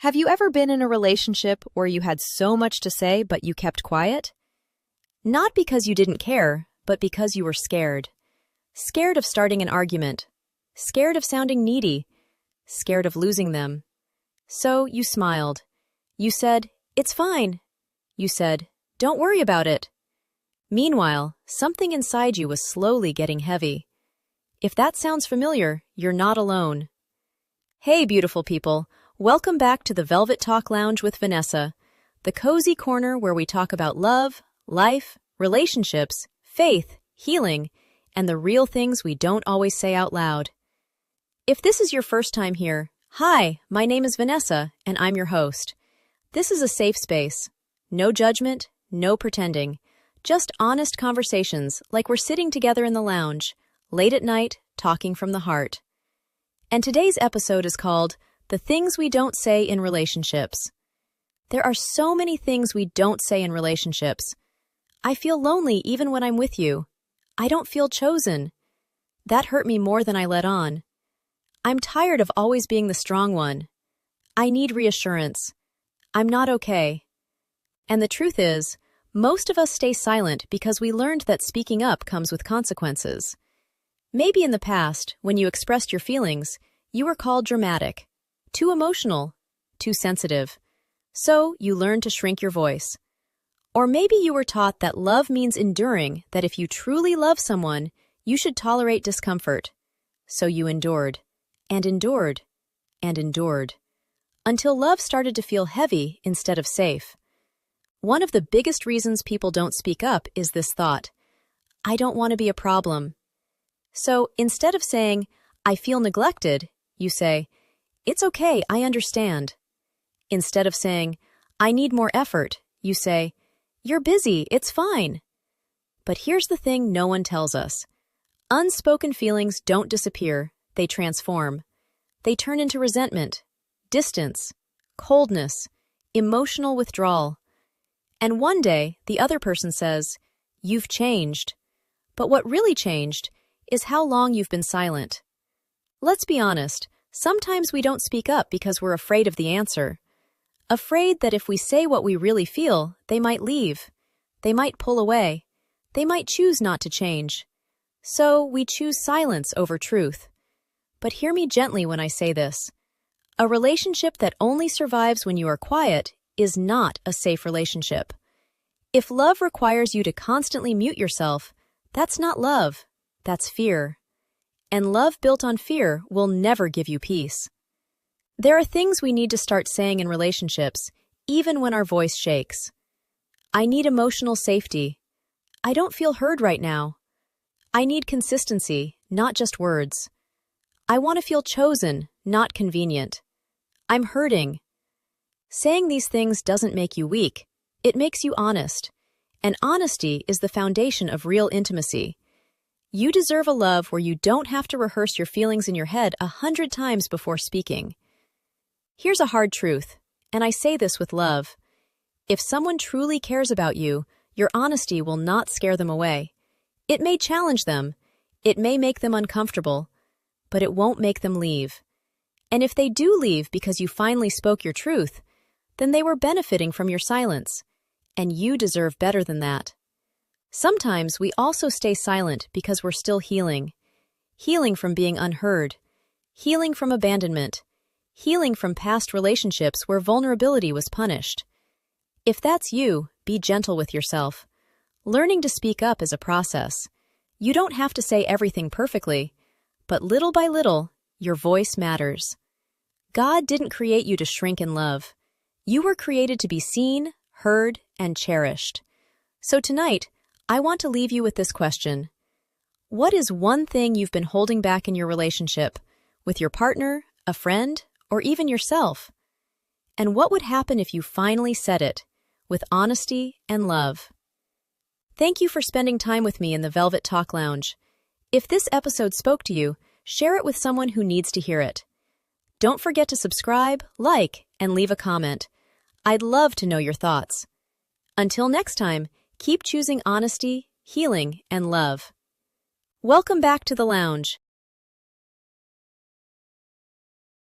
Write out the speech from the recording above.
Have you ever been in a relationship where you had so much to say but you kept quiet? Not because you didn't care, but because you were scared. Scared of starting an argument. Scared of sounding needy. Scared of losing them. So you smiled. You said, "It's fine." You said, "Don't worry about it." Meanwhile, something inside you was slowly getting heavy. If that sounds familiar, you're not alone. Hey, beautiful people. Welcome back to the Velvet Talk Lounge with Vanessa, the cozy corner where we talk about love, life, relationships, faith, healing, and the real things we don't always say out loud. If this is your first time here, hi, my name is Vanessa, and I'm your host. This is a safe space. No judgment, no pretending. Just honest conversations like we're sitting together in the lounge, late at night, talking from the heart. And today's episode is called The Things We Don't Say in Relationships. There are so many things we don't say in relationships. I feel lonely even when I'm with you. I don't feel chosen. That hurt me more than I let on. I'm tired of always being the strong one. I need reassurance. I'm not okay. And the truth is, most of us stay silent because we learned that speaking up comes with consequences. Maybe in the past, when you expressed your feelings, you were called dramatic, too emotional, too sensitive. So you learned to shrink your voice. Or maybe you were taught that love means enduring, that if you truly love someone, you should tolerate discomfort. So you endured, and endured, and endured, until love started to feel heavy instead of safe. One of the biggest reasons people don't speak up is this thought: I don't want to be a problem. So instead of saying, I feel neglected, you say, it's okay, I understand. Instead of saying, I need more effort, you say, you're busy, it's fine. But here's the thing no one tells us. Unspoken feelings don't disappear, they transform. They turn into resentment, distance, coldness, emotional withdrawal. And one day, the other person says, you've changed. But what really changed is how long you've been silent. Let's be honest, sometimes we don't speak up because we're afraid of the answer. Afraid that if we say what we really feel, they might leave. They might pull away. They might choose not to change. So we choose silence over truth. But hear me gently when I say this. A relationship that only survives when you are quiet is not a safe relationship. If love requires you to constantly mute yourself, that's not love, that's fear. And love built on fear will never give you peace. There are things we need to start saying in relationships, even when our voice shakes. I need emotional safety. I don't feel heard right now. I need consistency, not just words. I want to feel chosen, not convenient. I'm hurting. Saying these things doesn't make you weak. It makes you honest. And honesty is the foundation of real intimacy. You deserve a love where you don't have to rehearse your feelings in your head 100 times before speaking. Here's a hard truth, and I say this with love. If someone truly cares about you, your honesty will not scare them away. It may challenge them, it may make them uncomfortable, but it won't make them leave. And if they do leave because you finally spoke your truth, then they were benefiting from your silence, and you deserve better than that. Sometimes we also stay silent because we're still healing. Healing from being unheard. Healing from abandonment. Healing from past relationships where vulnerability was punished. If that's you, be gentle with yourself. Learning to speak up is a process. You don't have to say everything perfectly, but little by little, your voice matters. God didn't create you to shrink in love. You were created to be seen, heard, and cherished. So tonight, I want to leave you with this question. What is one thing you've been holding back in your relationship, with your partner, a friend, or even yourself? And what would happen if you finally said it, with honesty and love? Thank you for spending time with me in the Velvet Talk Lounge. If this episode spoke to you, share it with someone who needs to hear it. Don't forget to subscribe, like, and leave a comment. I'd love to know your thoughts. Until next time, keep choosing honesty, healing, and love. Welcome back to the lounge.